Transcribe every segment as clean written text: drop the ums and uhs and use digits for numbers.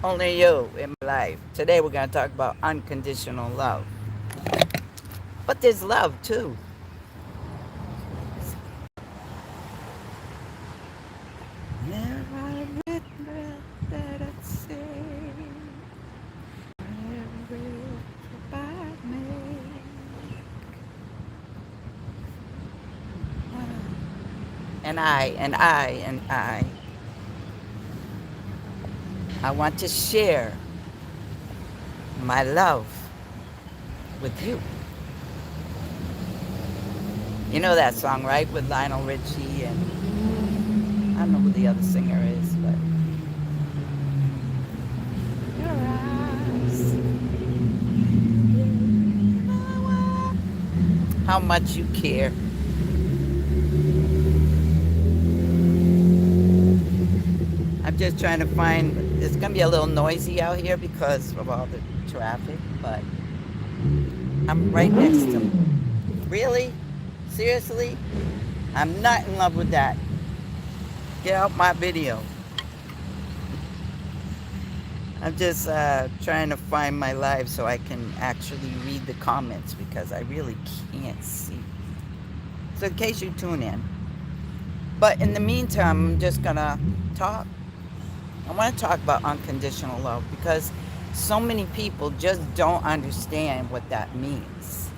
only you in my life. Today we're going to talk about unconditional love. But there's love too. Never regret that I say every about me. I want to share my love with you. You know that song, right? With Lionel Richie and I don't know who the other singer is, but your eyes, how much you care. I'm just trying to find. It's gonna be a little noisy out here because of all the traffic, but I'm right next to him. Really? Seriously? I'm not in love with that. Get out my video. I'm just trying to find my live so I can actually read the comments because I really can't see. So in case you tune in. But in the meantime, I'm just gonna talk. I want to talk about unconditional love because so many people just don't understand what that means.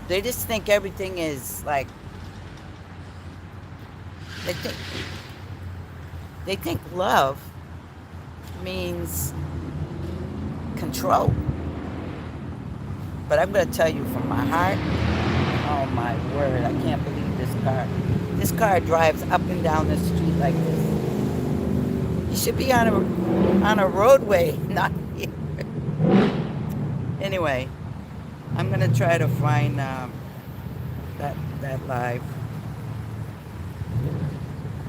They just think everything is like they think they think love means control. But I'm going to tell you from my heart, oh my word, I can't believe this car. This car drives up and down the street like this. You should be on a roadway, not here. Anyway, I'm going to try to find that live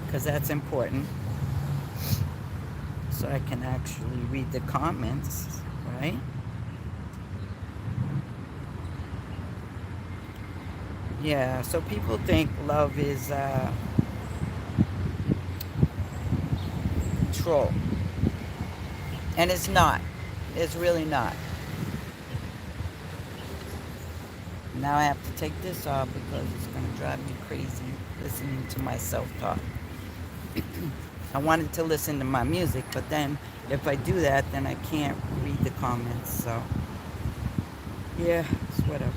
because that's important so I can actually read the comments, right? Yeah, so people think love is control. And it's not. It's really not. Now I have to take this off because it's going to drive me crazy listening to myself talk. I wanted to listen to my music, but then if I do that, then I can't read the comments. So, yeah, it's whatever.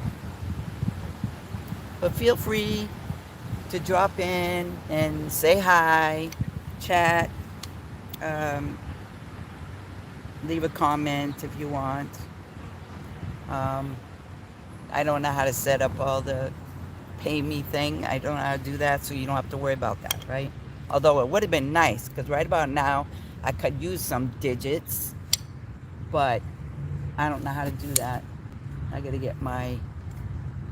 But feel free to drop in and say hi, chat, um, leave a comment if you want. I don't know how to set up all the pay me thing. I don't know how to do that, so you don't have to worry about that, right? Although it would have been nice, because right about now, I could use some digits, but I don't know how to do that. I got to get my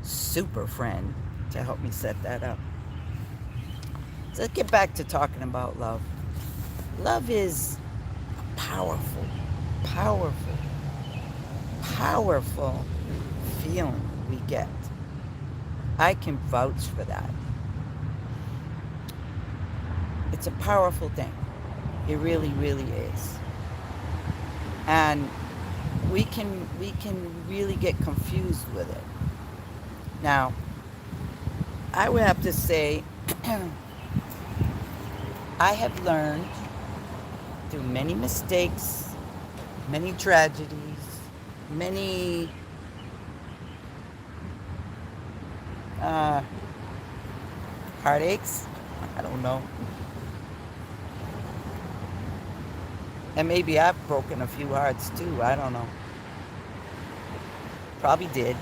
super friend to help me set that up. So let's get back to talking about love. Love is a powerful, powerful, powerful feeling we get. I can vouch for that. It's a powerful thing. It really, really is. And we can really get confused with it. Now, I would have to say I have learned through many mistakes, many tragedies, many heartaches. I don't know. And maybe I've broken a few hearts too. I don't know. Probably did.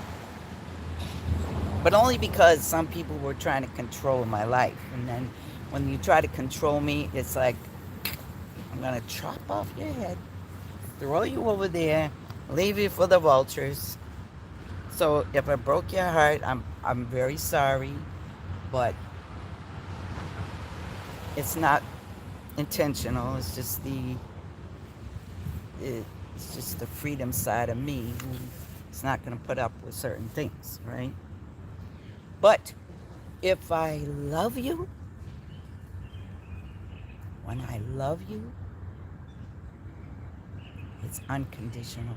But only because some people were trying to control my life. And then when you try to control me, it's like, I'm going to chop off your head, throw you over there, leave you for the vultures. So if I broke your heart, I'm very sorry. But it's not intentional. It's just the freedom side of me who's not going to put up with certain things, right? But if I love you, when I love you, It's unconditional.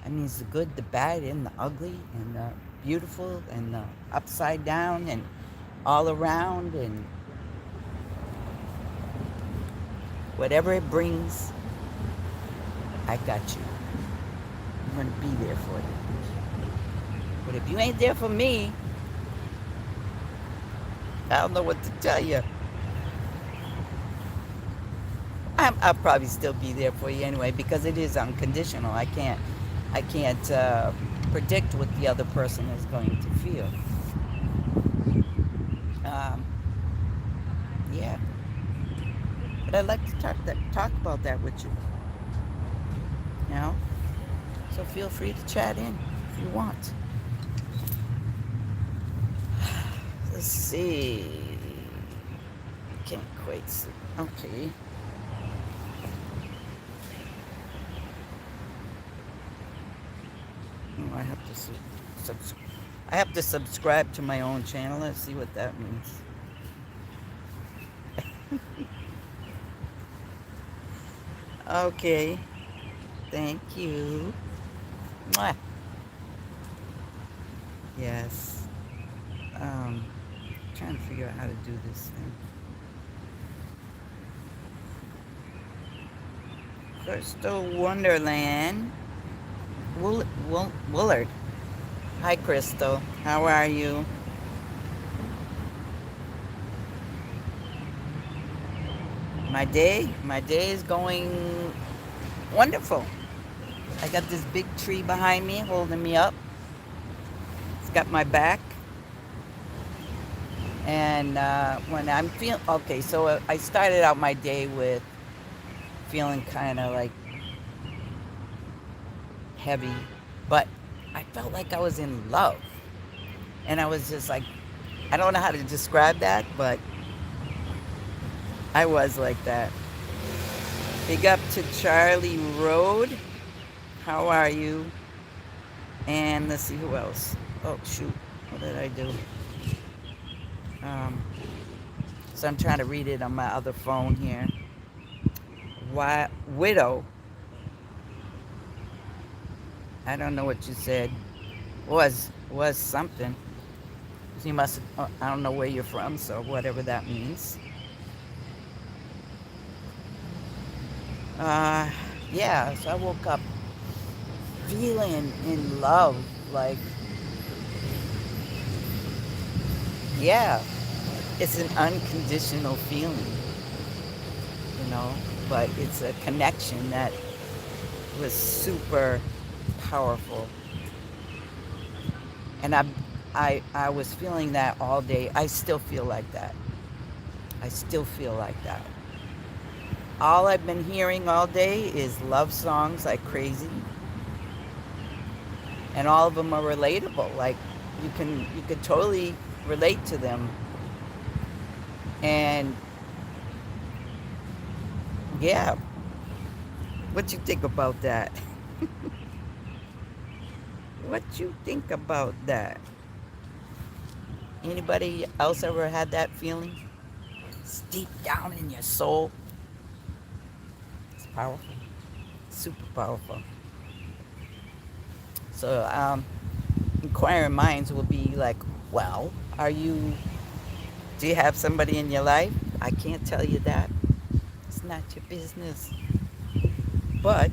That means the good, the bad, and the ugly, and the beautiful, and the upside down, and all around, and whatever it brings, I got you. I'm going to be there for you. But if you ain't there for me, I don't know what to tell you. I'll probably still be there for you anyway, because it is unconditional. I can't predict what the other person is going to feel. Um, yeah, but I'd like to talk about that with you. You know, so feel free to chat in if you want. Let's see. Can't quite see. Okay. Oh, I have to subscribe to my own channel. Let's see what that means. Okay. Thank you. Mwah. Yes. Trying to figure out how to do this thing. Crystal Wonderland. Willard. Hi, Crystal. How are you? My day is going wonderful. I got this big tree behind me holding me up. It's got my back. And when I'm feeling, okay, so I started out my day with feeling kind of like heavy, but I felt like I was in love. And I was just like, I don't know how to describe that, but I was like that. Big up to Charlie Road. How are you? And let's see who else. Oh, shoot. What did I do? So I'm trying to read it on my other phone here. Widow. I don't know what you said. Was something. You must, I don't know where you're from, so whatever that means. Yeah, so I woke up feeling in love, like, yeah, it's an unconditional feeling, you know, but it's a connection that was super powerful. And I was feeling that all day. I still feel like that. All I've been hearing all day is love songs like crazy. And all of them are relatable. Like you could totally relate to them. And yeah, what you think about that? What you think about that? Anybody else ever had that feeling? It's deep down in your soul. It's powerful. Super powerful. So, inquiring minds will be like, well, do you have somebody in your life? I can't tell you that. It's not your business. But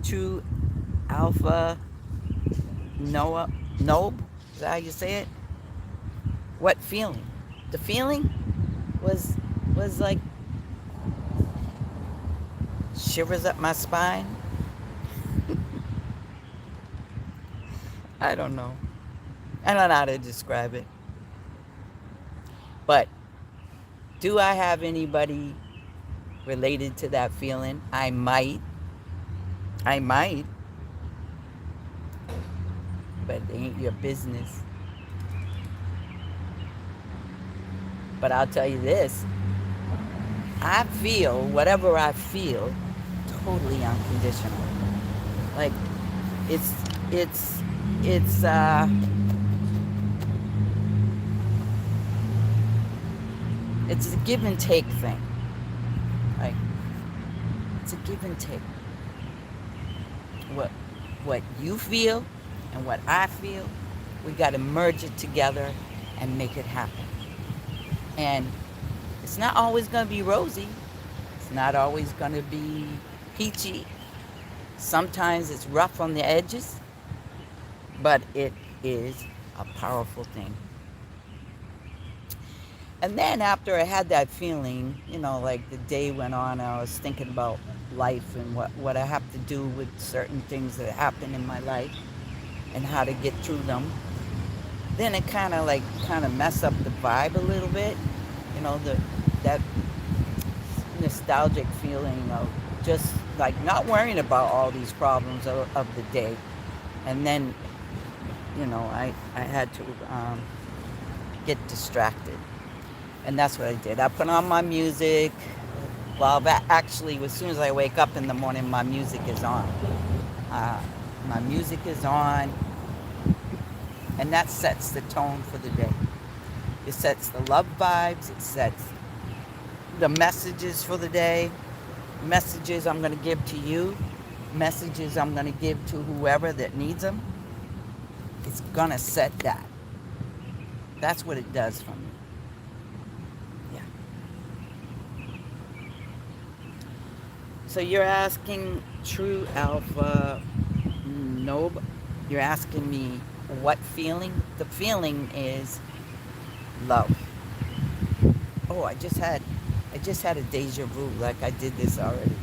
true alpha Nobe, is that how you say it? What feeling? The feeling was like shivers up my spine. I don't know. I don't know how to describe it. But do I have anybody related to that feeling? I might. But it ain't your business. But I'll tell you this. I feel whatever I feel totally unconditional. Like it's a give and take thing. Like it's a give and take. What what you feel and what I feel, we got to merge it together and make it happen. And it's not always going to be rosy. It's not always going to be peachy. Sometimes it's rough on the edges, but it is a powerful thing. And then after I had that feeling, like the day went on, I was thinking about life and what I have to do with certain things that happen in my life and how to get through them. Then it kind of messed up the vibe a little bit, that nostalgic feeling of just like not worrying about all these problems of the day. And then, I had to get distracted. And that's what I did. I put on my music. Well, actually, as soon as I wake up in the morning, my music is on. My music is on. And that sets the tone for the day. It sets the love vibes. It sets the messages for the day. Messages I'm going to give to you. Messages I'm going to give to whoever that needs them. It's going to set that. That's what it does for me. So you're asking True Alpha Nob, you're asking me what feeling? The feeling is love. Oh, I just had a deja vu, like I did this already.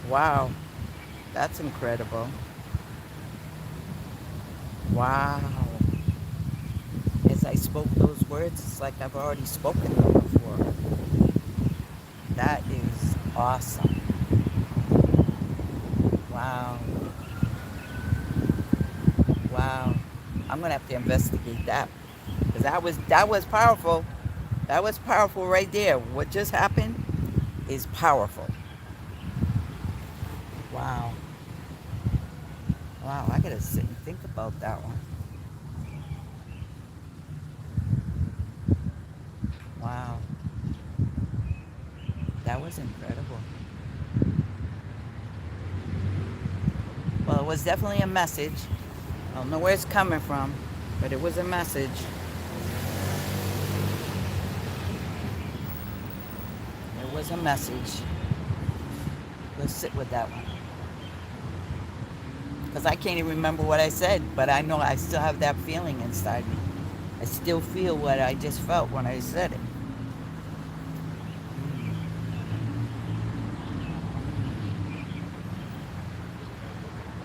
Wow, that's incredible. Wow. As I spoke those words, it's like I've already spoken them before. That is awesome. Wow. Wow. I'm gonna have to investigate that. Because that was powerful. That was powerful right there. What just happened is powerful. Wow. Wow, I gotta sit and think about that one. Wow. That was incredible. Well, it was definitely a message. I don't know where it's coming from, but it was a message. It was a message. Let's sit with that one. Because I can't even remember what I said, but I know I still have that feeling inside me. I still feel what I just felt when I said it.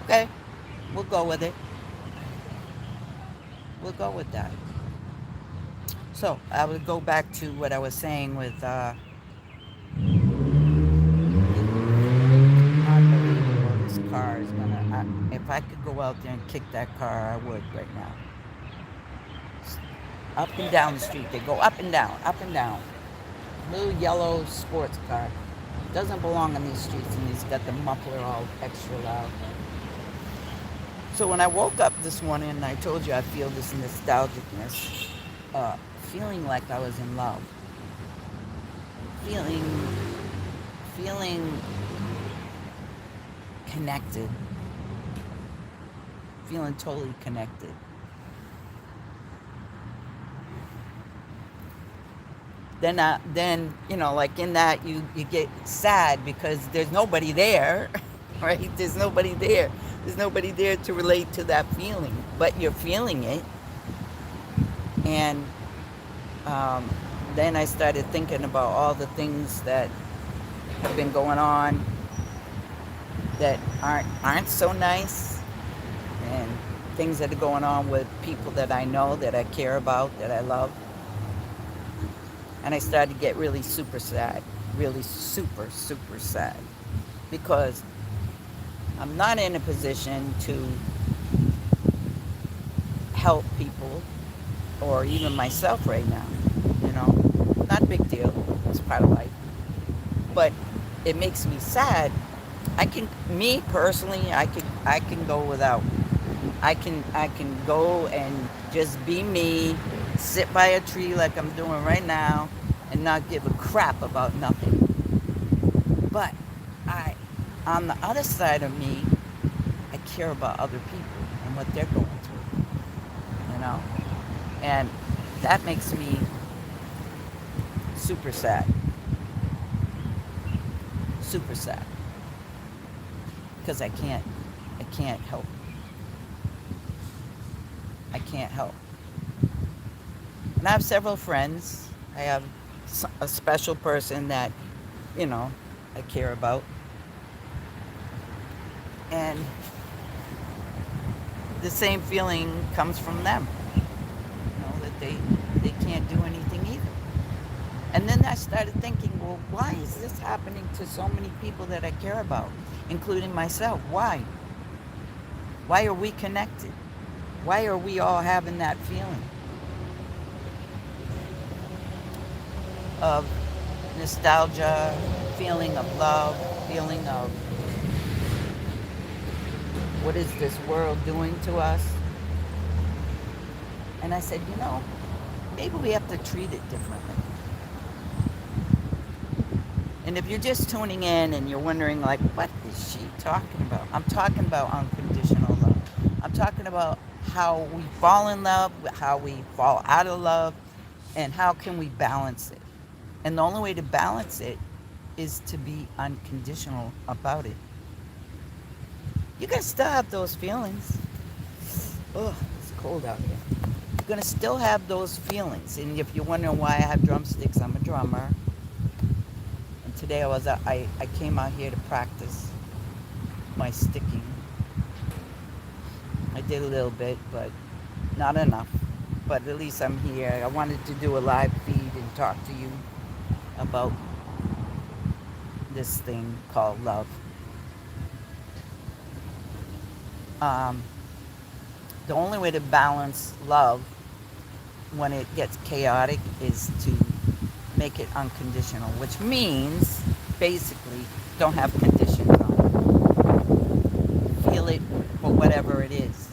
Okay, we'll go with it. We'll go with that. So I would go back to what I was saying with unbelievable. This car is gonna. If I could go out there and kick that car, I would right now. Up and down the street, they go up and down, up and down. Little yellow sports car. Doesn't belong on these streets, and he's got the muffler all extra loud. So when I woke up this morning, and I told you I feel this nostalgicness, feeling like I was in love, feeling connected, feeling totally connected. Then like in that you get sad because there's nobody there, right? There's nobody there. There's nobody there to relate to that feeling, but you're feeling it. And then I started thinking about all the things that have been going on that aren't so nice, and things that are going on with people that I know, that I care about, that I love. And I started to get really super sad, really super, super sad, because I'm not in a position to help people or even myself right now. Not a big deal. It's part of life. But it makes me sad. Me personally, I can go without. I can go and just be me, sit by a tree like I'm doing right now, and not give a crap about nothing. But on the other side of me, I care about other people and what they're going through, you know? And that makes me super sad. Super sad. Because I can't help. I can't help. And I have several friends. I have a special person that, you know, I care about. And the same feeling comes from them. You know, that they can't do anything either. And then I started thinking, well, why is this happening to so many people that I care about, including myself? Why? Why are we connected? Why are we all having that feeling of nostalgia, feeling of love, feeling of what is this world doing to us? And I said, you know, maybe we have to treat it differently. And if you're just tuning in and you're wondering, like, what is she talking about? I'm talking about unconditional love. I'm talking about how we fall in love, how we fall out of love, and how can we balance it. And the only way to balance it is to be unconditional about it. You're going to still have those feelings. Oh, it's cold out here. You're going to still have those feelings. And if you're wondering why I have drumsticks, I'm a drummer. And today I came out here to practice my sticking. I did a little bit, but not enough. But at least I'm here. I wanted to do a live feed and talk to you about this thing called love. The only way to balance love when it gets chaotic is to make it unconditional, which means basically don't have conditions on it. Feel it for whatever it is.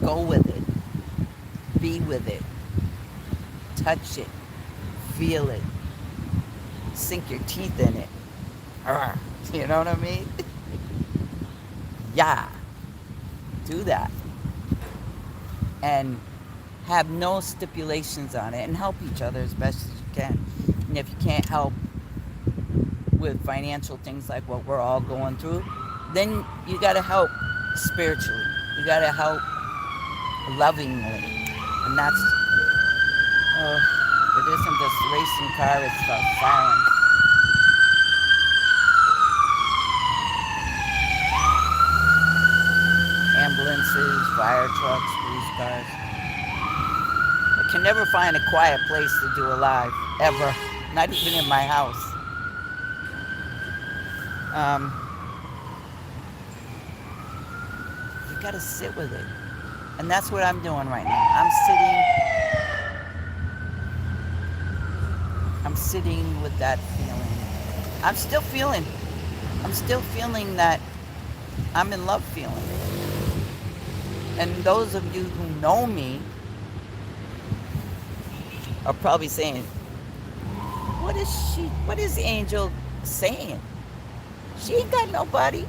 Go with it. Be with it. Touch it. Feel it. Sink your teeth in it. You know what I mean? Yeah. Do that. And have no stipulations on it and help each other as best as you can. And if you can't help with financial things like what we're all going through, then you got to help spiritually. You got to help lovingly. And that's, it isn't this racing car, it's the sirens. Ambulances, fire trucks, police cars. I can never find a quiet place to do a live, ever. Not even in my house. You gotta sit with it. And that's what I'm doing right now. I'm sitting with that feeling. I'm still feeling that I'm in love feeling. And those of you who know me are probably saying, what is Angel saying? She ain't got nobody.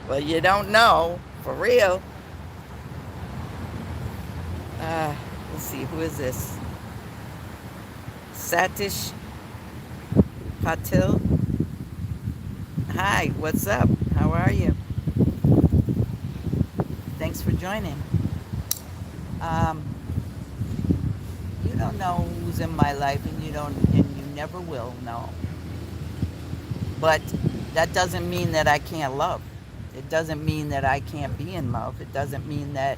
Well, you don't know, for real. Let's see, who is this? Satish Patil. Hi, what's up? How are you? Thanks for joining. You don't know who's in my life, and you never will know. But that doesn't mean that I can't love. It doesn't mean that I can't be in love. It doesn't mean that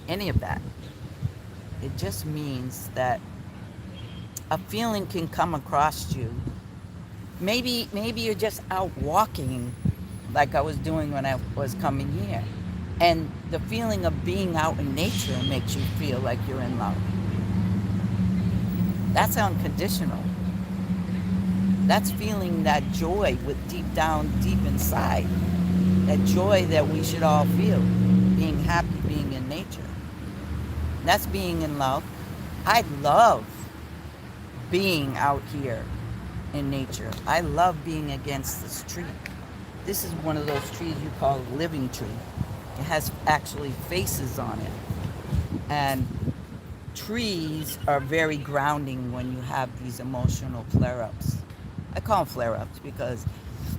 any of that. It just means that a feeling can come across you. Maybe you're just out walking like I was doing when I was coming here. And the feeling of being out in nature makes you feel like you're in love. That's unconditional. That's feeling that joy with deep inside. That joy that we should all feel. Being happy, being in nature. That's being in love. I love being out here in nature. I love being against this tree. This is one of those trees you call a living tree. It has actually faces on it. And trees are very grounding when you have these emotional flare-ups. I call them flare-ups because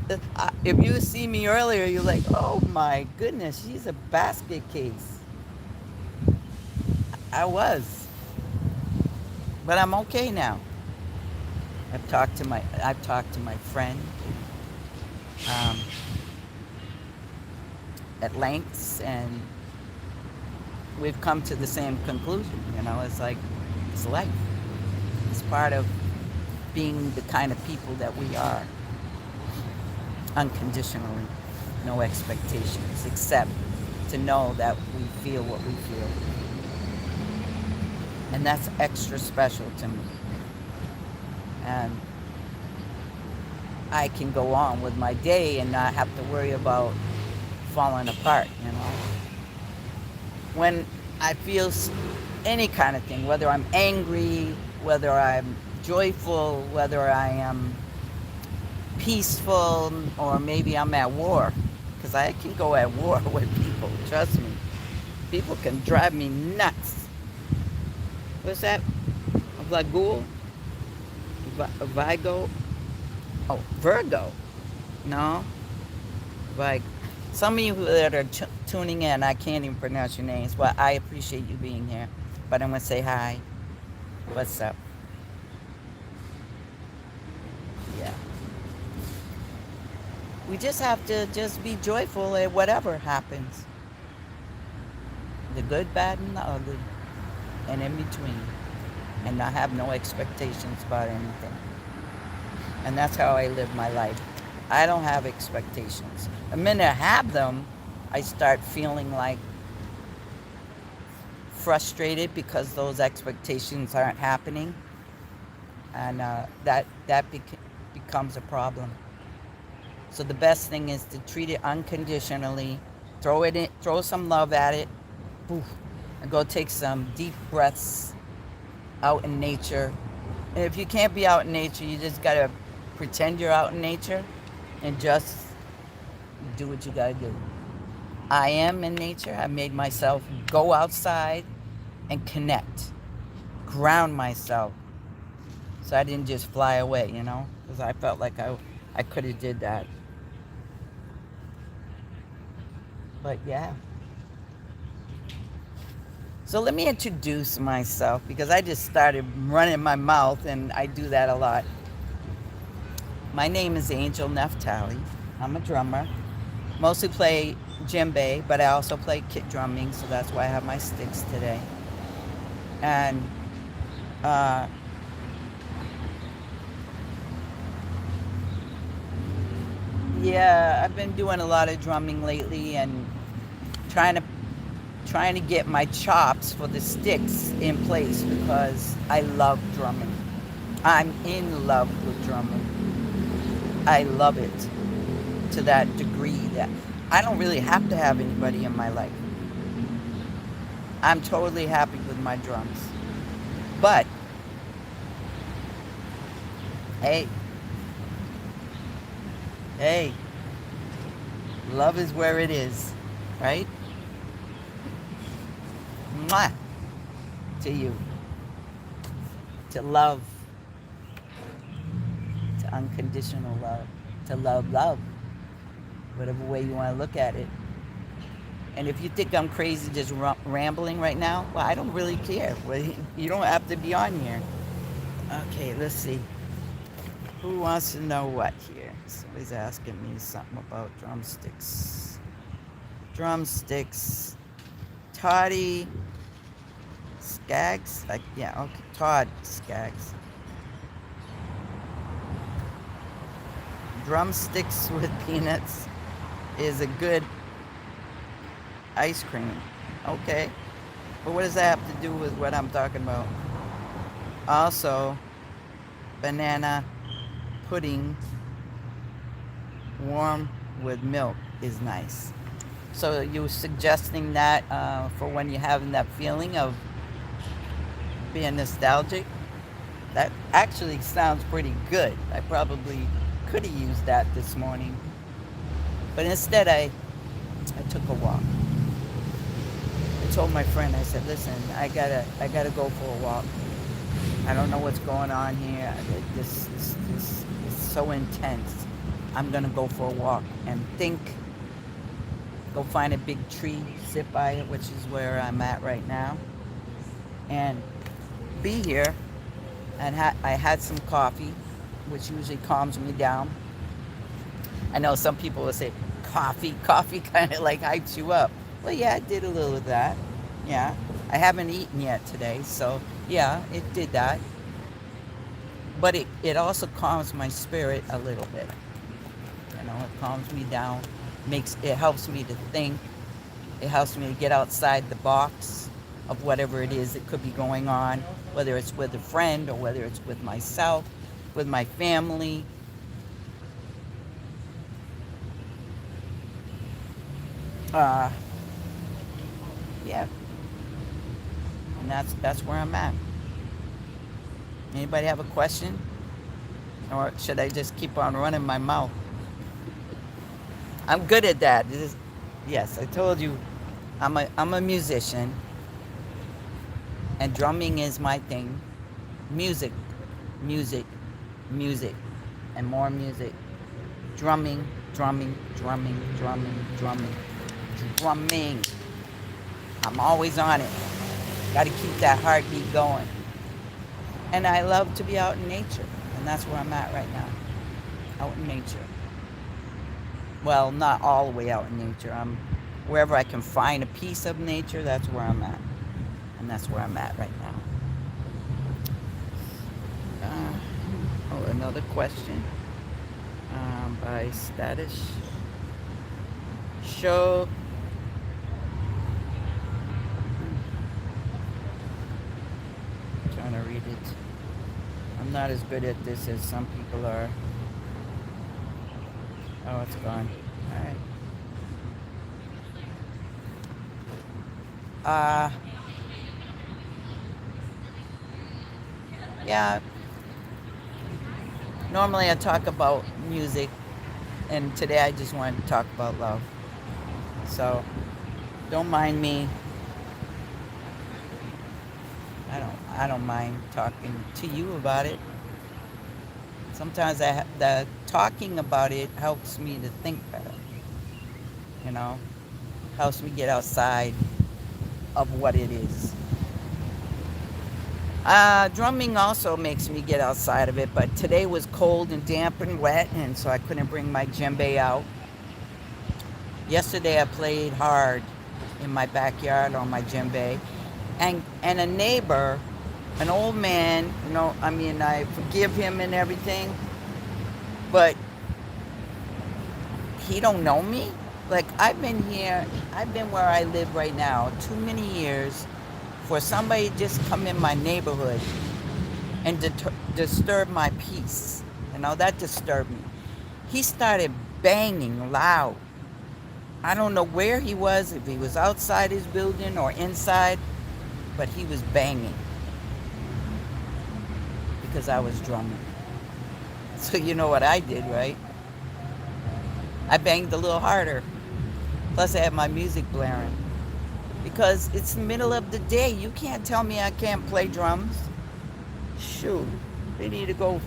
if you see me earlier, you're like, oh my goodness, she's a basket case. I was, but I'm okay now. I've talked to my friend um, at lengths, and we've come to the same conclusion. It's like it's life. It's part of being the kind of people that we are, unconditionally, no expectations, except to know that we feel what we feel, and that's extra special to me. And I can go on with my day and not have to worry about falling apart. When I feel any kind of thing, whether I'm angry, whether I'm joyful, whether I am peaceful, or maybe I'm at war, because I can go at war with people, trust me. People can drive me nuts. What's that? Vagul? Vigo? Oh, Virgo. No? Like, some of you that are tuning in, I can't even pronounce your names, but I appreciate you being here. But I'm going to say hi. What's up? Yeah. We just have to just be joyful at whatever happens. The good, bad, and the ugly. And in between. And not have no expectations about anything. And that's how I live my life. I don't have expectations. The minute I have them, I start feeling like frustrated because those expectations aren't happening. And that becomes a problem. So the best thing is to treat it unconditionally, throw some love at it, poof, and go take some deep breaths out in nature. And if you can't be out in nature, you just gotta pretend you're out in nature and just do what you gotta do. I am in nature. I made myself go outside and connect, ground myself, so I didn't just fly away, because I felt like I could have did that. But yeah. So let me introduce myself, because I just started running my mouth, and I do that a lot. My name is AngelNaphtalie. I'm a drummer. Mostly play djembe, but I also play kit drumming, so that's why I have my sticks today. And yeah, I've been doing a lot of drumming lately and trying to get my chops for the sticks in place, because I love drumming. I'm in love with drumming. I love it to that degree that I don't really have to have anybody in my life. I'm totally happy with my drums. But hey, love is where it is, right? Mwah! To you. To love. To unconditional love. To love. Whatever way you want to look at it. And if you think I'm crazy just rambling right now, well, I don't really care. Well, you don't have to be on here. Okay, let's see. Who wants to know what here? Somebody's asking me something about drumsticks. Drumsticks. Toddy Skaggs? Yeah, okay. Todd Skaggs. Drumsticks with peanuts is a good ice cream. Okay. But what does that have to do with what I'm talking about? Also, banana pudding warm with milk is nice. So you're suggesting that for when you're having that feeling of being nostalgic? That actually sounds pretty good. I probably could have used that this morning. But instead, I took a walk. I told my friend, I said, listen, I gotta go for a walk. I don't know what's going on here. This is so intense. I'm gonna go for a walk and think. Go find a big tree, sit by it, which is where I'm at right now, and be here. And I had some coffee, which usually calms me down. I know some people will say, coffee kind of like hypes you up. Well, yeah, it did a little of that. Yeah. I haven't eaten yet today, so yeah, it did that. But it also calms my spirit a little bit. You know, it calms me down, it helps me to think. It helps me to get outside the box of whatever it is that could be going on, whether it's with a friend or whether it's with myself, with my family. Yeah, and that's where I'm at. Anybody have a question, or should I just keep on running my mouth? I'm good at that. Yes, I told you, I'm a musician, and drumming is my thing. Music, music, music, and more music. Drumming, drumming, drumming, drumming, drumming, drumming. I'm always on it. Got to keep that heartbeat going. And I love to be out in nature, and that's where I'm at right now. Out in nature. Well, not all the way out in nature. I'm wherever I can find a piece of nature, that's where I'm at. And that's where I'm at right now. Another question by Status. Show. I'm trying to read it. I'm not as good at this as some people are. Oh, it's gone. Alright. Yeah. Normally I talk about music, and today I just wanted to talk about love. So, don't mind me. I don't mind talking to you about it. Sometimes the talking about it helps me to think better. You know, helps me get outside of what it is. Drumming also makes me get outside of it, but today was cold and damp and wet, and so I couldn't bring my djembe out. Yesterday I played hard in my backyard on my djembe, and a neighbor, an old man, I forgive him and everything, but he don't know me. Like, I've been where I live right now too many years for somebody to just come in my neighborhood and disturb my peace. That disturbed me. He started banging loud. I don't know where he was, if he was outside his building or inside, but he was banging because I was drumming. So you know what I did, right? I banged a little harder. Plus I had my music blaring. Because it's the middle of the day. You can't tell me I can't play drums. Shoot. They need to go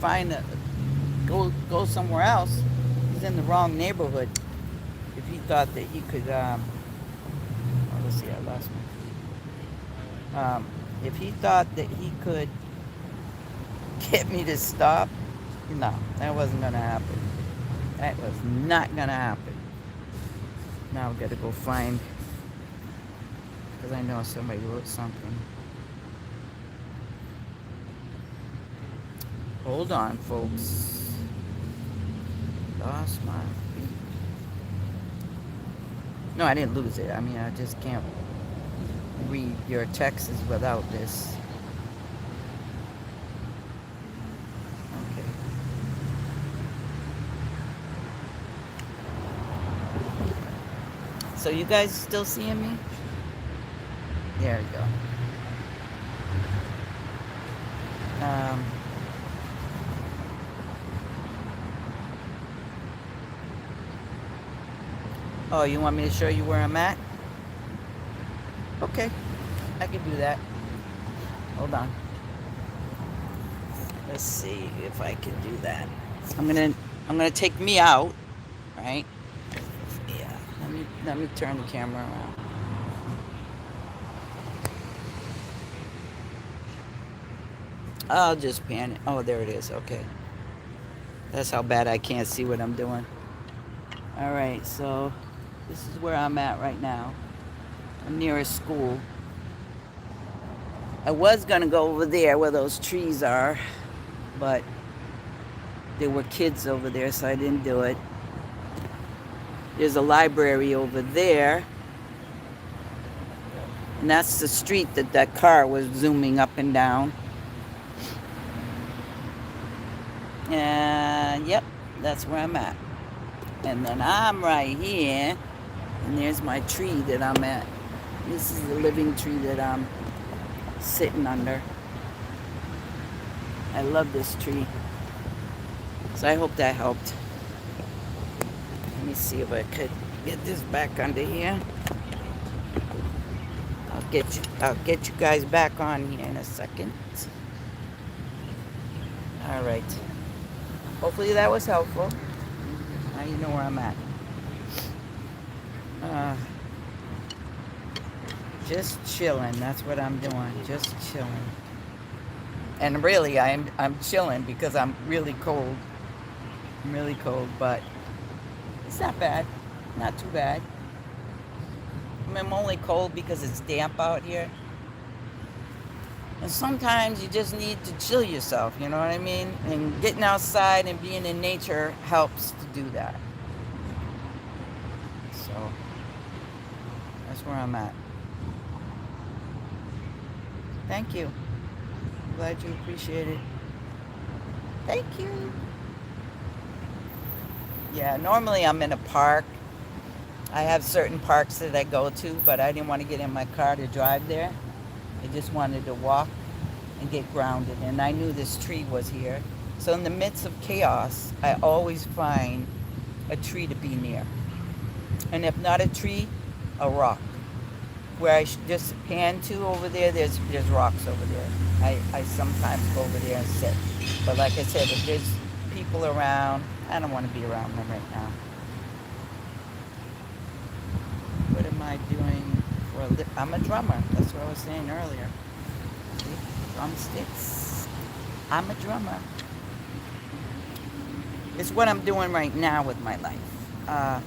go somewhere else. He's in the wrong neighborhood. If he thought that he could, let's see, I lost my, if he thought that he could get me to stop, no, that wasn't going to happen. That was not going to happen. Now I've got to go find, because I know somebody wrote something. Hold on, folks. Lost my feet. No, I didn't lose it. I just can't read your texts without this. Okay. So you guys still seeing me? There we go. Oh, you want me to show you where I'm at? Okay, I can do that. Hold on. Let's see if I can do that. I'm gonna take me out, right? Yeah. Let me turn the camera around. I'll just pan it. Oh, there it is. Okay. That's how bad I can't see what I'm doing. All right, so this is where I'm at right now. I'm near a school. I was gonna go over there where those trees are, but there were kids over there, so I didn't do it. There's a library over there, and that's the street that that car was zooming up and down. And yep, that's where I'm at. And then I'm right here, and there's my tree that I'm at. This is the living tree that I'm sitting under. I love this tree. So I hope that helped. Let me see if I could get this back under here. I'll get you guys back on here in a second. All right. Hopefully that was helpful. Now you know where I'm at. Just chilling. That's what I'm doing. Just chilling. And really, I'm chilling because I'm really cold. I'm really cold, but it's not bad. Not too bad. I mean, I'm only cold because it's damp out here. And sometimes you just need to chill yourself, you know what I mean? And getting outside and being in nature helps to do that. So that's where I'm at. Thank you. I'm glad you appreciate it. Thank you. Yeah, normally I'm in a park. I have certain parks that I go to, but I didn't want to get in my car to drive there. I just wanted to walk and get grounded. And I knew this tree was here. So in the midst of chaos, I always find a tree to be near. And if not a tree, a rock. Where I just pan to over there, there's rocks over there. I sometimes go over there and sit. But like I said, if there's people around, I don't want to be around them right now. What am I doing for a living? I'm a drummer. That's what I was saying earlier. See? Drumsticks. I'm a drummer. It's what I'm doing right now with my life.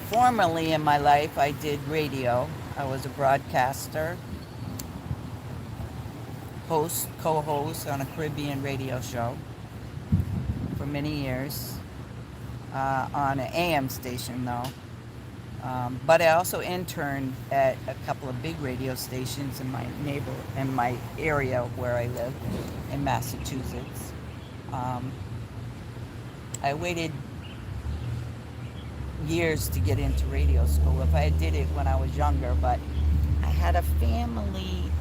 Formerly in my life, I did radio. I was a broadcaster, co-host on a Caribbean radio show for many years, on an AM station though. But I also interned at a couple of big radio stations in my area where I live in Massachusetts. I waited years to get into radio school. If I did it when I was younger, but I had a family.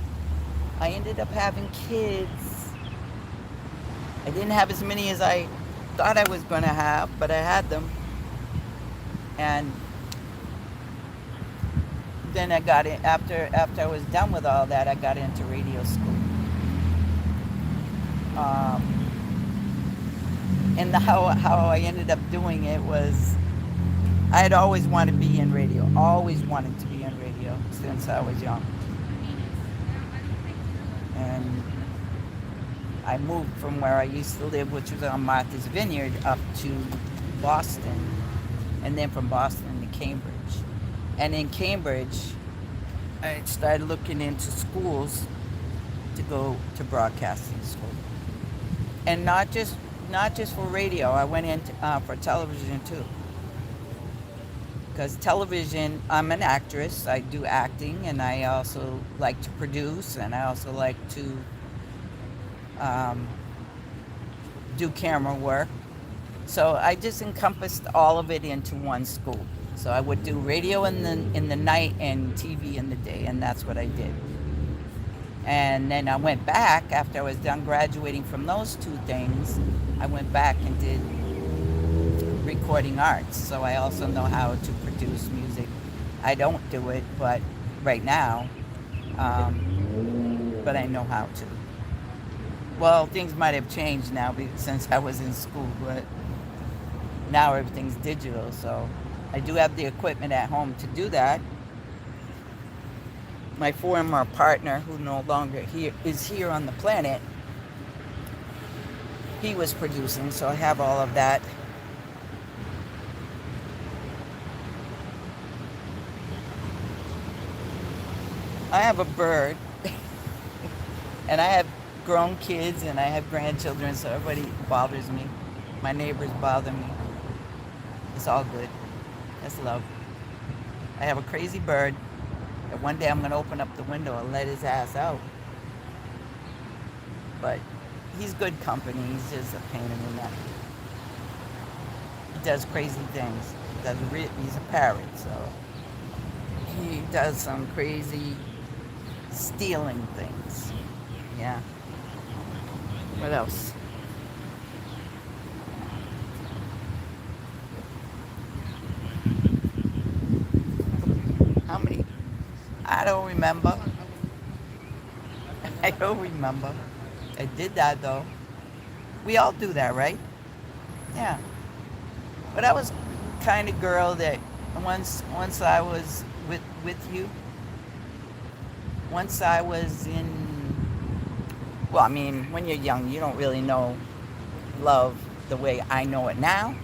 I ended up having kids. I didn't have as many as I thought I was going to have, but I had them. And then I got it after I was done with all that. I got into radio school. And how I ended up doing it was, I had always wanted to be in radio. Always wanted to be in radio since I was young. And I moved from where I used to live, which was on Martha's Vineyard, up to Boston. And then from Boston to Cambridge. And in Cambridge, I started looking into schools to go to broadcasting school. And not just for radio. I went in for television too. Because television, I'm an actress. I do acting, and I also like to produce, and I also like to do camera work. So I just encompassed all of it into one school. So I would do radio in the night and TV in the day, and that's what I did. And then I went back after I was done graduating from those two things. I went back and did recording arts, so I also know how to produce music. I don't do it, but right now, but I know how to. Well, things might have changed now since I was in school, but now everything's digital, so I do have the equipment at home to do that. My former partner, who no longer is here on the planet, he was producing, so I have all of that. I have a bird, and I have grown kids, and I have grandchildren, so everybody bothers me. My neighbors bother me. It's all good. That's love. I have a crazy bird, and one day I'm going to open up the window and let his ass out. But he's good company. He's just a pain in the neck. He does crazy things. He's a parrot, so he does some crazy stealing things. Yeah. What else? How many? I don't remember. I don't remember. I did that though. We all do that, right? Yeah. But I was kind of girl that once I was with you, once I was in, well, I mean, when you're young, you don't really know love the way I know it now.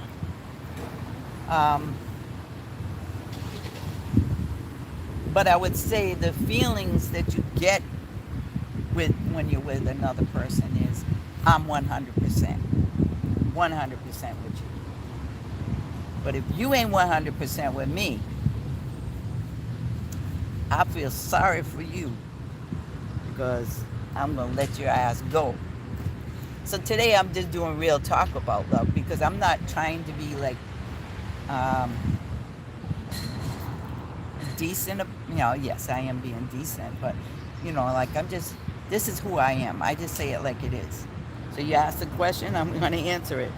But I would say the feelings that you get when you're with another person is, I'm 100%, 100% with you. But if you ain't 100% with me, I feel sorry for you, because I'm going to let your ass go. So today I'm just doing real talk about love, because I'm not trying to be like decent. Yes, I am being decent, but like this is who I am. I just say it like it is. So you ask the question, I'm going to answer it.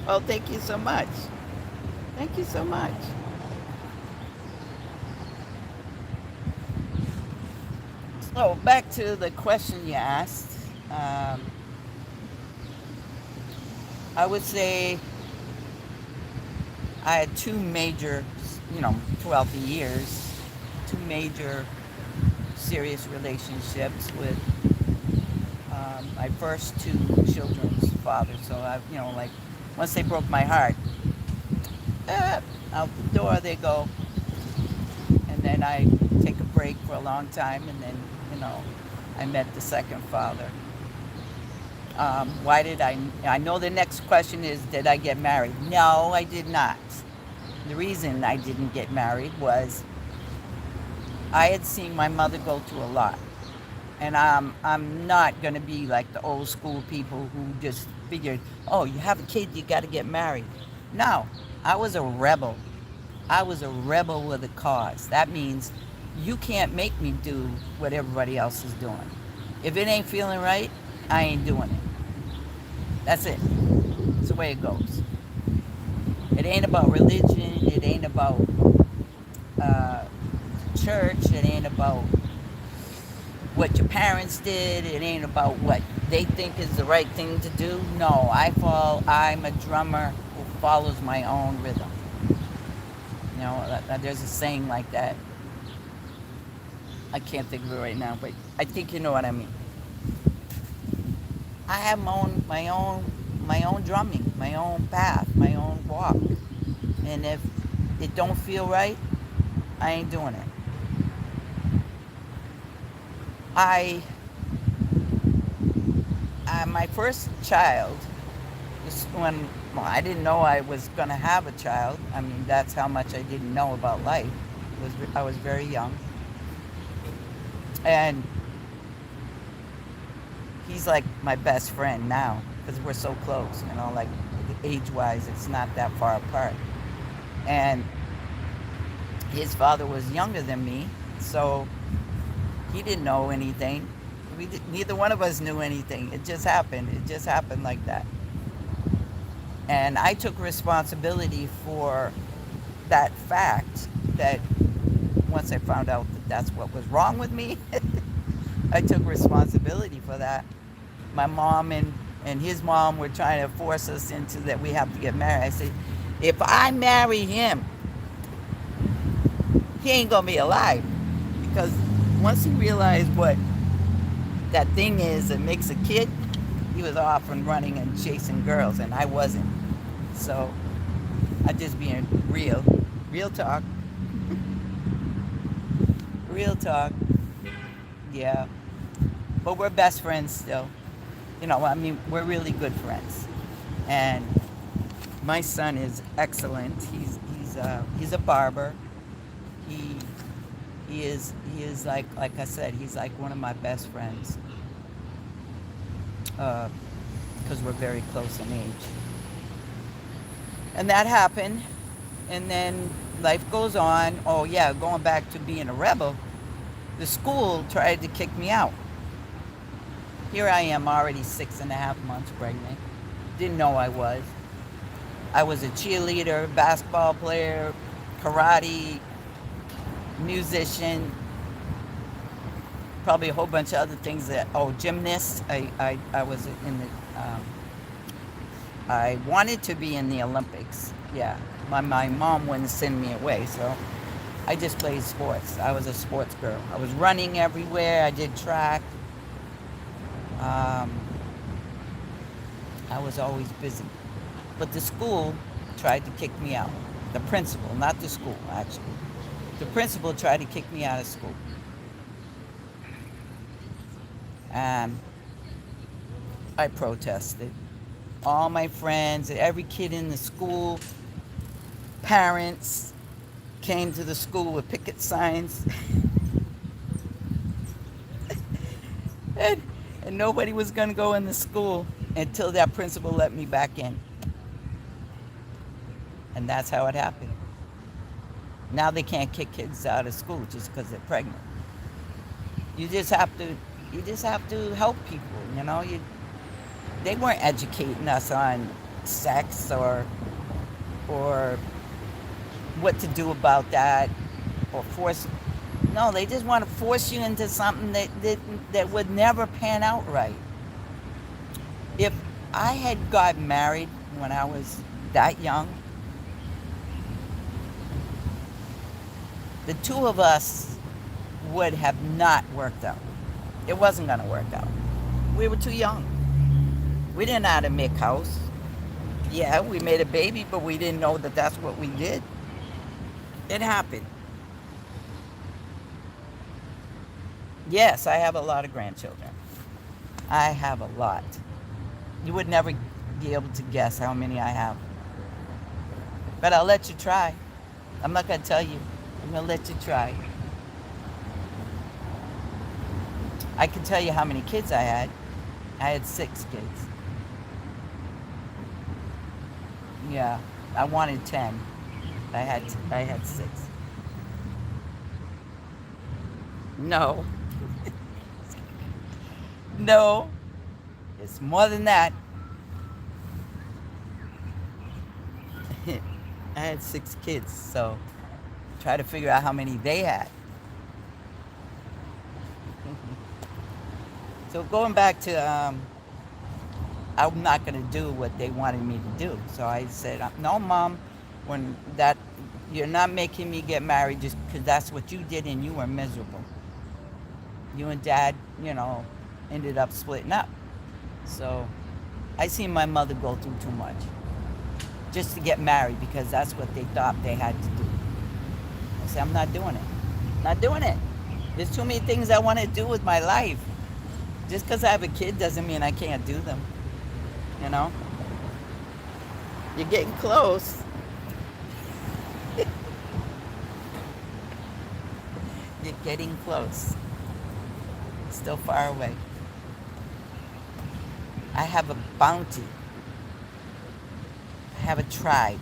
Oh, thank you so much. Thank you so much. So back to the question you asked. I would say I had two major, throughout the years, two major serious relationships with my first two children's fathers. So like once they broke my heart, out the door they go. And then I take a break for a long time, and then I met the second father. Why did I know the next question is, did I get married? No, I did not. The reason I didn't get married was I had seen my mother go through a lot. And I'm not going to be like the old school people who just figured, oh, you have a kid, you got to get married. No, I was a rebel. I was a rebel with a cause. That means you can't make me do what everybody else is doing. If it ain't feeling right, I ain't doing it. That's it. It's the way it goes. It ain't about religion. It ain't about church. It ain't about what your parents did. It ain't about what they think is the right thing to do. No, I'm a drummer who follows my own rhythm. There's a saying like that. I can't think of it right now, but I think you know what I mean. I have my own drumming, my own path, my own walk. And if it don't feel right, I ain't doing it. My first child, when I didn't know I was going to have a child. I mean, that's how much I didn't know about life. I was very young. And he's like my best friend now, because we're so close, like age-wise, it's not that far apart. And his father was younger than me, so he didn't know anything. Neither one of us knew anything. It just happened. It just happened like that. And I took responsibility for that fact that once I found out that that's what was wrong with me, I took responsibility for that. My mom and his mom were trying to force us into that we have to get married. I said, if I marry him, he ain't gonna be alive. Because once he realized what that thing is that makes a kid, he was off and running and chasing girls, and I wasn't. So I just being real. Real talk. Real talk. Yeah. But we're best friends still. You know, I mean, we're really good friends. And my son is excellent. He's a barber. He he is like I said, he's like one of my best friends. Because we're very close in age. And that happened, and then life goes on. Oh yeah, going back to being a rebel, the school tried to kick me out. Here I am already 6.5 months pregnant. Didn't know I was. I was a cheerleader, basketball player, karate, musician, probably a whole bunch of other things that, oh, gymnast. I was in the, I wanted to be in the Olympics. Yeah. My mom wouldn't send me away, so I just played sports. I was a sports girl. I was running everywhere. I did track. Um, I was always busy. But the school tried to kick me out. The principal, not the school, actually. The principal tried to kick me out of school. And I protested. All my friends, every kid in the school, parents came to the school with picket signs. and, and nobody was going to go in the school until that principal let me back in. And that's how it happened. Now they can't kick kids out of school just because they're pregnant. You just have to help people, you know. They weren't educating us on sex or what to do about that, or force. No, they just want to force you into something that would never pan out right. If I had got married when I was that young, the two of us would have not worked out. It wasn't going to work out. We were too young. We didn't know how to make house. Yeah, we made a baby, but we didn't know that that's what we did. It happened. Yes, I have a lot of grandchildren. I have a lot. You would never be able to guess how many I have. But I'll let you try. I'm not going to tell you. I'm going to let you try. I can tell you how many kids I had. I had 6 kids. Yeah, I wanted 10. I had 6. No. No. It's more than that. I had 6 kids, so try to figure out how many they had. So going back to, I'm not going to do what they wanted me to do. So I said, no, Mom, when that, you're not making me get married just because that's what you did and you were miserable. You and Dad, ended up splitting up. So I seen my mother go through too much just to get married because that's what they thought they had to do. I said, I'm not doing it. Not doing it. There's too many things I want to do with my life. Just because I have a kid doesn't mean I can't do them. You know? You're getting close. You're getting close. Still far away. I have a bounty. I have a tribe.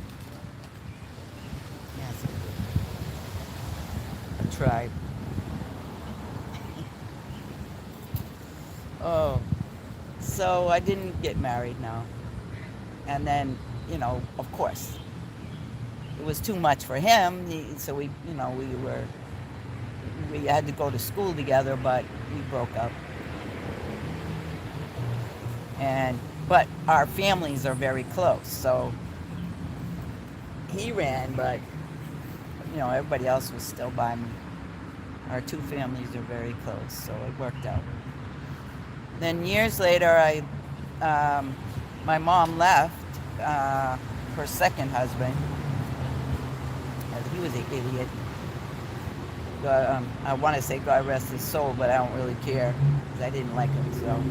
Yes. A tribe. Oh. So I didn't get married now. And then you know, of course, it was too much for him. So we, you know, we had to go to school together, but we broke up. And but our families are very close, so he ran, but you know, everybody else was still by me. Our two families are very close, so it worked out. Then years later, my mom left her second husband. He was an idiot. I want to say God rest his soul, but I don't really care because I didn't like him. So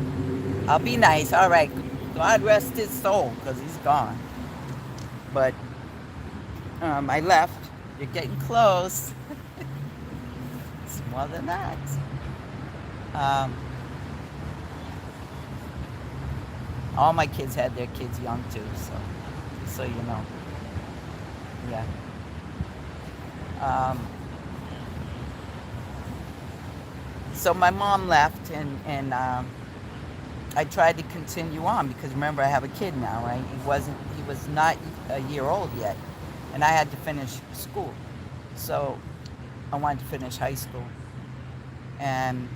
I'll be nice. All right, God rest his soul because he's gone. But I left. You're getting close. It's more than that. Um, all my kids had their kids young too, so you know. Yeah. So my mom left, and I tried to continue on because remember I have a kid now, right? He was not a year old yet, and I had to finish school. So I wanted to finish high school, and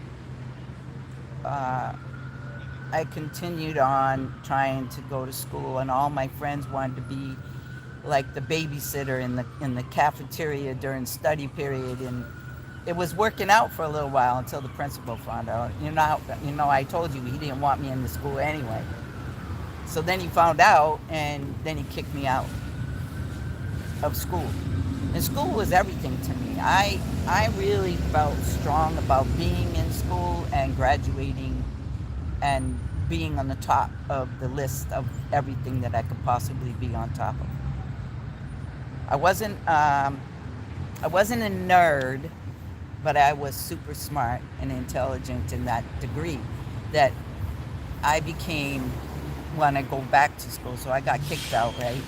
I continued on trying to go to school, and all my friends wanted to be like the babysitter in the cafeteria during study period, and it was working out for a little while until the principal found out. I told you he didn't want me in the school anyway. So then he found out, and then he kicked me out of school. And school was everything to me. I really felt strong about being in school and graduating and being on the top of the list of everything that I could possibly be on top of. I wasn't a nerd, but I was super smart and intelligent in that degree that I became when I go back to school. So I got kicked out, right?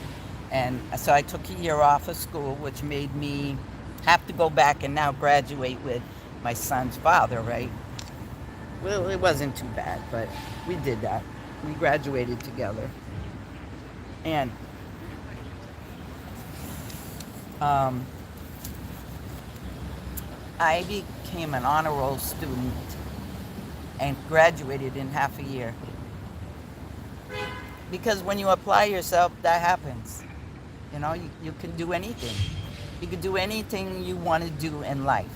And so I took a year off of school, which made me have to go back and now graduate with my son's father, right? Well, it wasn't too bad, but we did that. We graduated together. And I became an honor roll student and graduated in half a year. Because when you apply yourself, that happens. You know, you can do anything. You can do anything you want to do in life.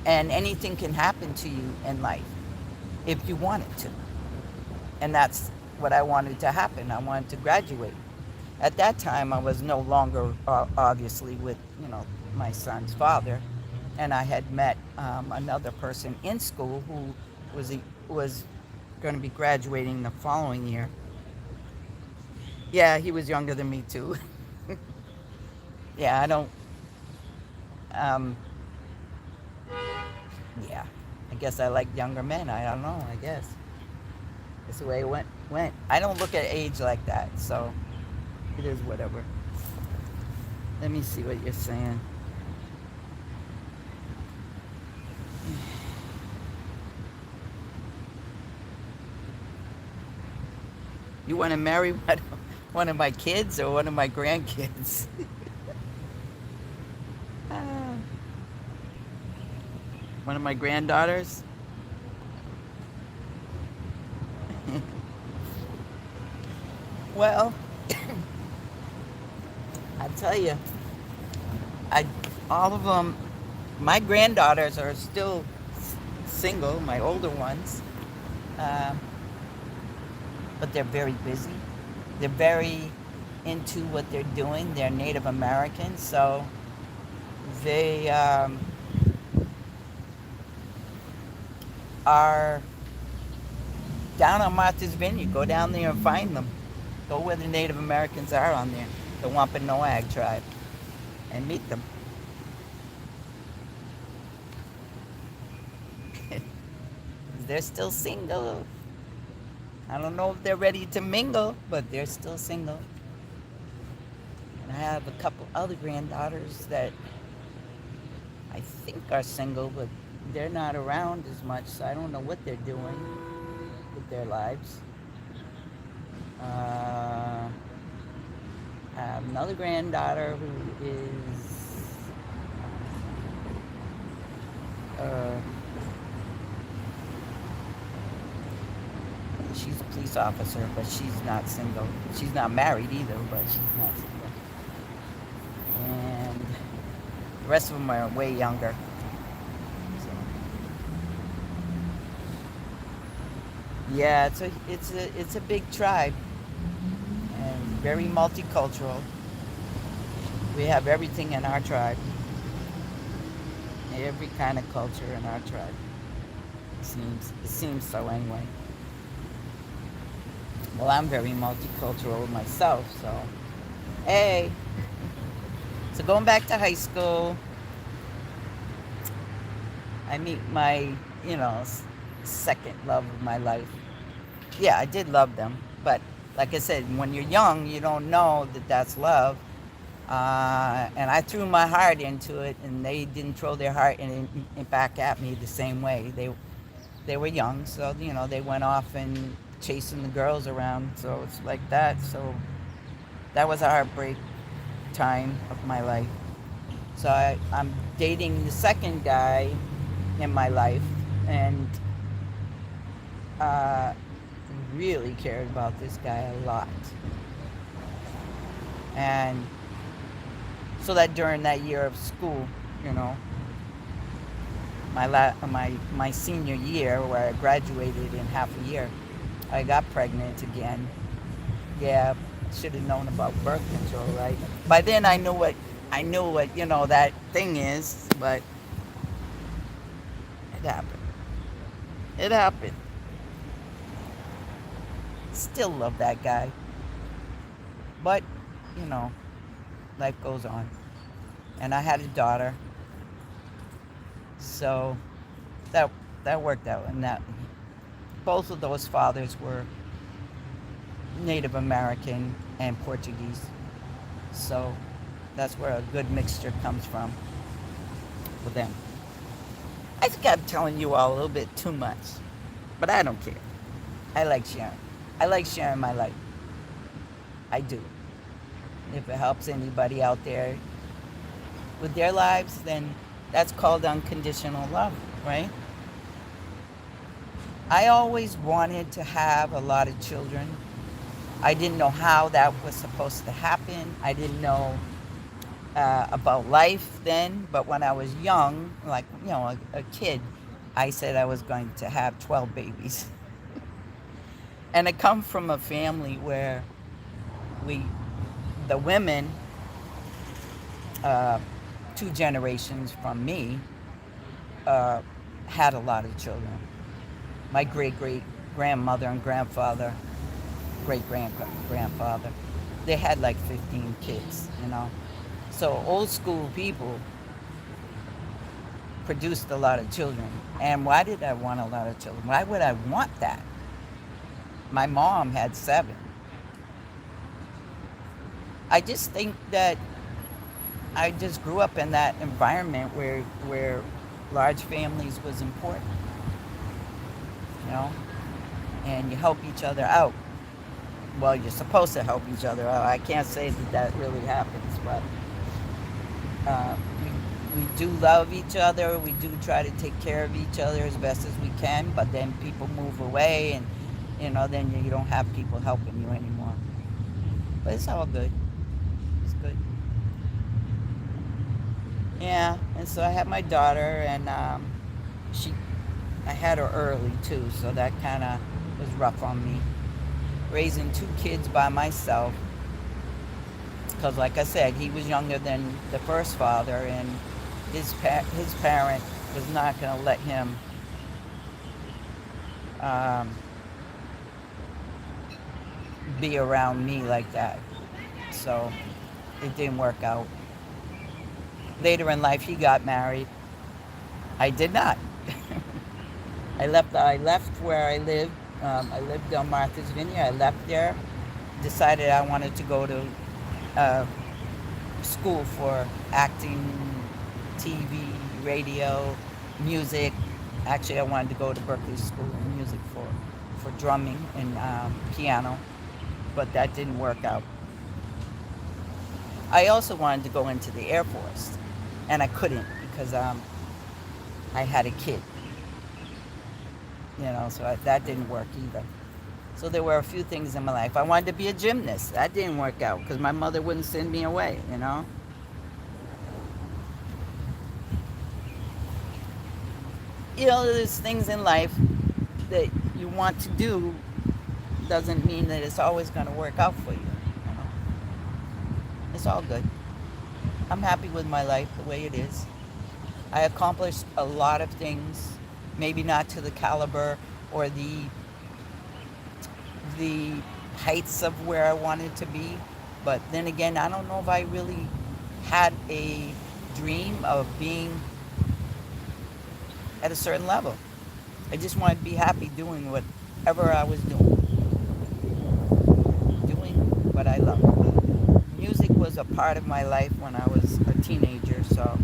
And anything can happen to you in life if you want it to. And that's what I wanted to happen. I wanted to graduate. At that time, I was no longer, obviously, with, my son's father. And I had met another person in school who was going to be graduating the following year. Yeah, he was younger than me, too. Yeah, I don't... yeah, I guess I like younger men. I don't know, I guess. That's the way it went. I don't look at age like that, so it is whatever. Let me see what you're saying. You want to marry one of my kids or one of my grandkids? One of my granddaughters? Well, I tell you, all of them, my granddaughters are still single, my older ones, but they're very busy. They're very into what they're doing. They're Native Americans, so they are down on Martha's Vineyard. Go down there and find them. Go where the Native Americans are on there, the Wampanoag tribe, and meet them. They're still single. I don't know if they're ready to mingle, but they're still single. And I have a couple other granddaughters that I think are single, but they're not around as much, so I don't know what they're doing with their lives. I have another granddaughter who is uh, she's a police officer, but she's not single. She's not married either, but she's not single. And the rest of them are way younger. So, yeah, it's a big tribe and very multicultural. We have everything in our tribe, every kind of culture in our tribe. It seems so anyway. Well, I'm very multicultural myself, so hey. So going back to high school, I meet my, you know, second love of my life. Yeah, I did love them, but like I said, when you're young, you don't know that that's love. And I threw my heart into it, and they didn't throw their heart back at me the same way. They were young, so you know they went off and chasing the girls around. So it's like that. So that was a heartbreak time of my life. So I'm dating the second guy in my life, and uh, really cared about this guy a lot. And so that during that year of school, you know, my senior year where I graduated in half a year, I got pregnant again. Yeah, should have known about birth control, right? By then I knew what you know that thing is, but it happened. It happened. Still love that guy, but you know, life goes on. And I had a daughter, so that that worked out. And that both of those fathers were Native American and Portuguese, so that's where a good mixture comes from with them. I think I'm telling you all a little bit too much, but I don't care. I like sharing. I like sharing my life. I do. If it helps anybody out there with their lives, then that's called unconditional love, right? I always wanted to have a lot of children. I didn't know how that was supposed to happen. I didn't know about life then, but when I was young, like, you know, a kid, I said I was going to have 12 babies. And I come from a family where we, the women, uh, two generations from me, uh, had a lot of children. My great great grandmother and grandfather, great grandfather, they had like 15 kids, you know. So old school people produced a lot of children. And why did I want a lot of children? Why would I want that? My mom had 7. I just think that I just grew up in that environment where large families was important, you know, and you help each other out. Well, you're supposed to help each other out. I can't say that that really happens, but we do love each other. We do try to take care of each other as best as we can, but then people move away, and you know, then you don't have people helping you anymore. But it's all good. It's good. Yeah, and so I had my daughter, and she, I had her early too, so that kind of was rough on me. Raising 2 kids by myself, because like I said, he was younger than the first father, and his parent was not going to let him um, be around me like that. So it didn't work out. Later in life, he got married. I did not. I left where I lived. I lived on Martha's Vineyard. I left there. Decided I wanted to go to uh, school for acting, TV, radio, music. Actually, I wanted to go to Berkeley School of Music for drumming and piano, but that didn't work out. I also wanted to go into the Air Force, and I couldn't because I had a kid, so that didn't work either. So there were a few things in my life. I wanted to be a gymnast. That didn't work out because my mother wouldn't send me away. There's things in life that you want to do doesn't mean that it's always going to work out for you. It's all good. I'm happy with my life the way it is. I accomplished a lot of things, maybe not to the caliber or the heights of where I wanted to be, but then again, I don't know if I really had a dream of being at a certain level. I just wanted to be happy doing whatever I was doing what I love. Music was a part of my life when I was a teenager, so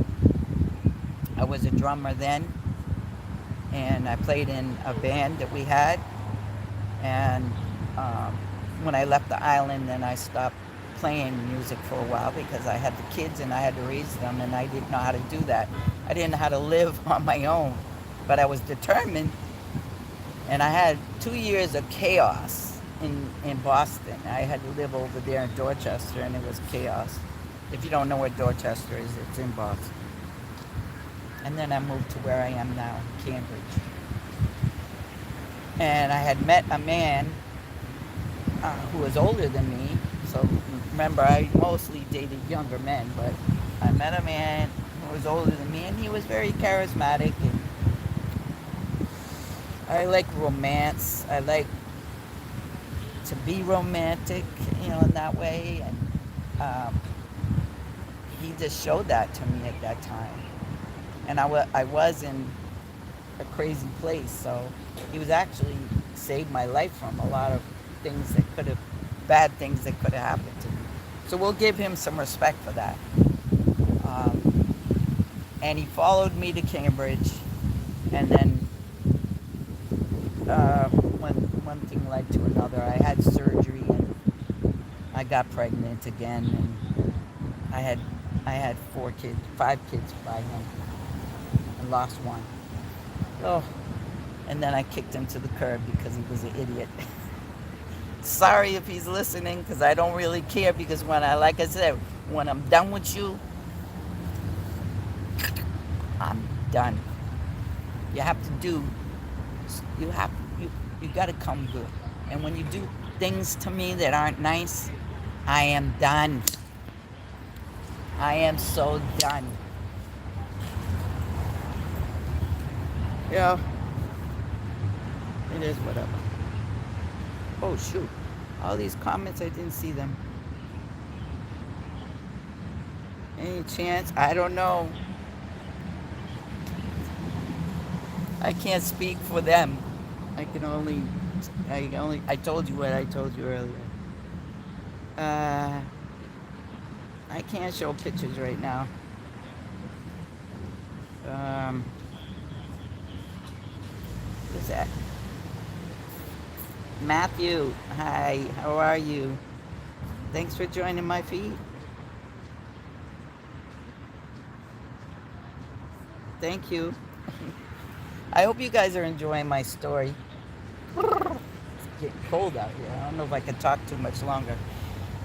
I was a drummer then, and I played in a band that we had, and when I left the island, then I stopped playing music for a while because I had the kids and I had to raise them, and I didn't know how to do that. I didn't know how to live on my own, but I was determined, and I had 2 years of chaos in Boston. I had to live over there in Dorchester, and it was chaos. If you don't know where Dorchester is, it's in Boston. And then I moved to where I am now, Cambridge. And I had met a man who was older than me. So remember, I mostly dated younger men, but I met a man who was older than me, and he was very charismatic. And I like romance. I like to be romantic, in that way. And he just showed that to me at that time. And I was in a crazy place, so he was actually saved my life from a lot of bad things that could have happened to me. So we'll give him some respect for that. And he followed me to Cambridge, and then one thing led to another. I had surgery, and I got pregnant again, and I had 5 kids by him, and lost one. Oh, and then I kicked him to the curb because he was an idiot. Sorry if he's listening, because I don't really care, because like I said, when I'm done with you, I'm done. You have to do, you got to come good. And when you do things to me that aren't nice, I am done. I am so done. Yeah. It is whatever. Oh, shoot. All these comments, I didn't see them. Any chance? I don't know. I can't speak for them. I told you what I told you earlier. I can't show pictures right now. Who's that? Matthew, hi, how are you? Thanks for joining my feed. Thank you. I hope you guys are enjoying my story. It's getting cold out here. I don't know if I can talk too much longer,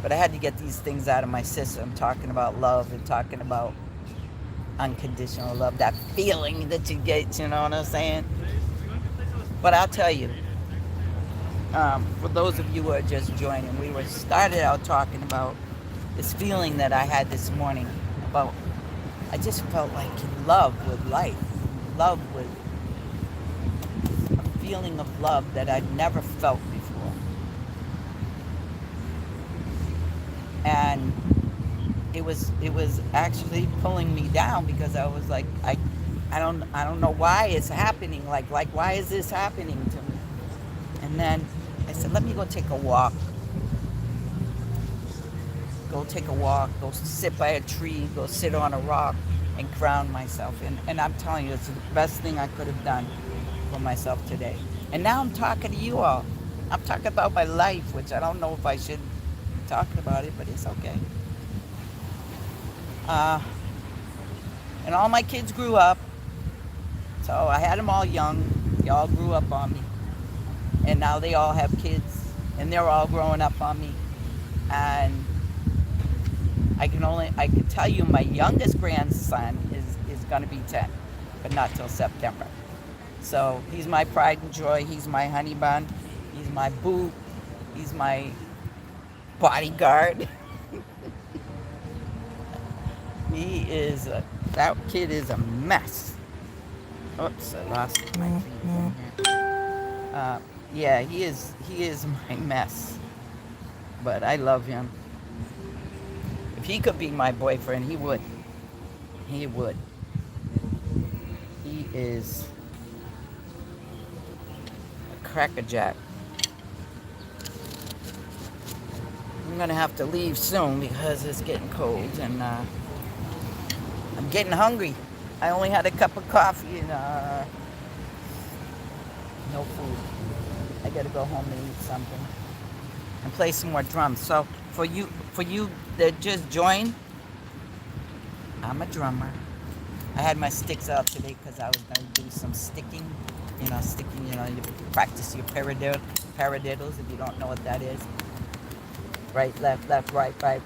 but I had to get these things out of my system, talking about love and talking about unconditional love, that feeling that you get, you know what I'm saying? But I'll tell you, for those of you who are just joining, we started out talking about this feeling that I had this morning about, I just felt like in love with life, love with a feeling of love that I'd never felt before. And it was actually pulling me down, because I was like, I don't know why it's happening. Like why is this happening to me? And then I said, let me go take a walk. Go take a walk, go sit by a tree, go sit on a rock and ground myself. And I'm telling you, it's the best thing I could have done for myself today. And now I'm talking to you all. I'm talking about my life, which I don't know if I should be talking about it, but it's okay. Uh, and all my kids grew up. So I had them all young. They all grew up on me. And now they all have kids. And they're all growing up on me. And I can tell you my youngest grandson is going to be 10. But not till September. So he's my pride and joy. He's my honey bun. He's my boo. He's my bodyguard. That kid is a mess. Oops, I lost my feet in here. Yeah, he is my mess. But I love him. If he could be my boyfriend, he would. He would. He is a crackerjack. I'm gonna have to leave soon because it's getting cold and I'm getting hungry. I only had a cup of coffee and no food. I gotta go home and eat something and play some more drums. So for you that just joined, I'm a drummer. I had my sticks out today because I was gonna do some sticking. Sticking. You practice your paradiddles if you don't know what that is. Right, left, right, right.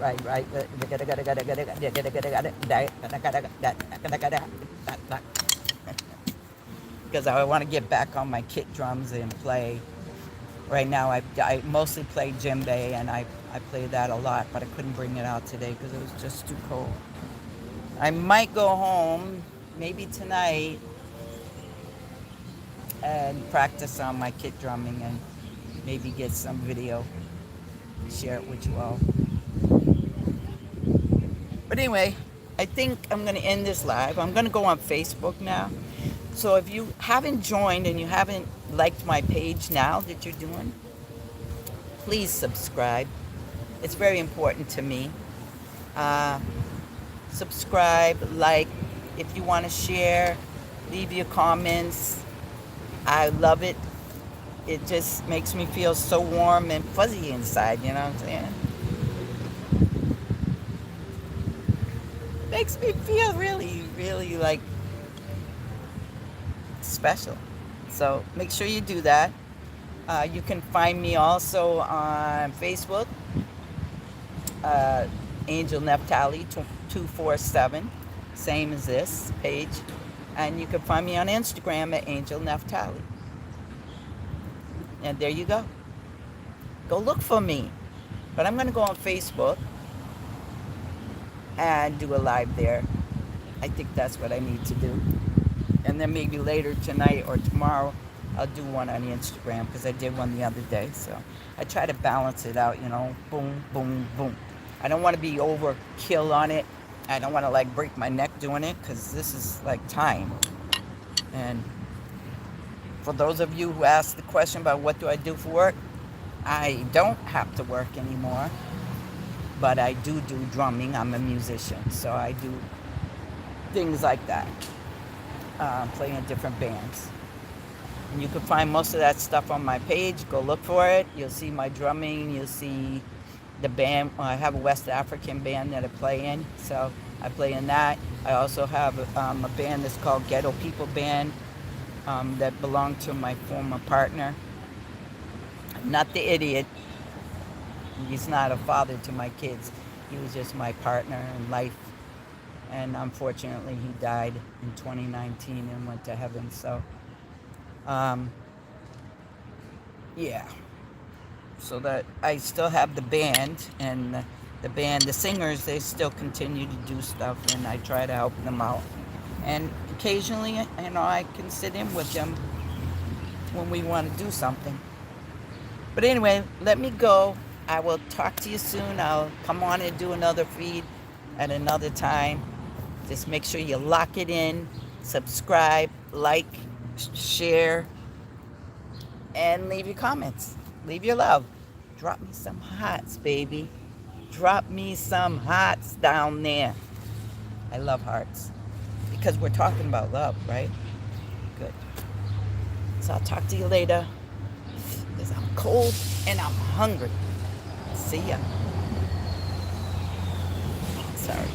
Because I want to get back on my kit drums and play. Right now, I mostly play djembe, and I play that a lot, but I couldn't bring it out today because it was just too cold. I might go home, maybe tonight, and practice on my kit drumming and maybe get some video. Share it with you all. But anyway, I think I'm going to end this live. I'm going to go on Facebook now. So if you haven't joined and you haven't liked my page now that you're doing, please subscribe. It's very important to me. Subscribe, like, if you want to share, leave your comments. I love it. It just makes me feel so warm and fuzzy inside, you know what I'm saying? It makes me feel really, really like special. So make sure you do that. You can find me also on Facebook, AngelNaphtalie 247, same as this page. And you can find me on Instagram at AngelNaphtalie. And there you go. Go look for me. But I'm going to go on Facebook and do a live there. I think that's what I need to do. And then maybe later tonight or tomorrow, I'll do one on Instagram because I did one the other day. So I try to balance it out, boom, boom, boom. I don't want to be overkill on it. I don't want to break my neck doing it because this is time. And for those of you who asked the question about what do I do for work, I don't have to work anymore, but I do drumming. I'm a musician, so I do things like that, playing in different bands. And you can find most of that stuff on my page. Go look for it. You'll see my drumming. You'll see the band. I have a West African band that I play in, so I play in that. I also have a band that's called Ghetto People Band. That belonged to my former partner. Not the idiot. He's not a father to my kids. He was just my partner in life. And unfortunately, he died in 2019 and went to heaven. So, yeah. So that I still have the band, and the singers, they still continue to do stuff, and I try to help them out. And occasionally, I can sit in with them when we want to do something. But anyway, let me go. I will talk to you soon. I'll come on and do another feed at another time. Just make sure you lock it in, subscribe, like, share, and leave your comments. Leave your love. Drop me some hearts, baby. Drop me some hearts down there. I love hearts. Because we're talking about love, right? Good. So I'll talk to you later. Because I'm cold and I'm hungry. See ya. Sorry.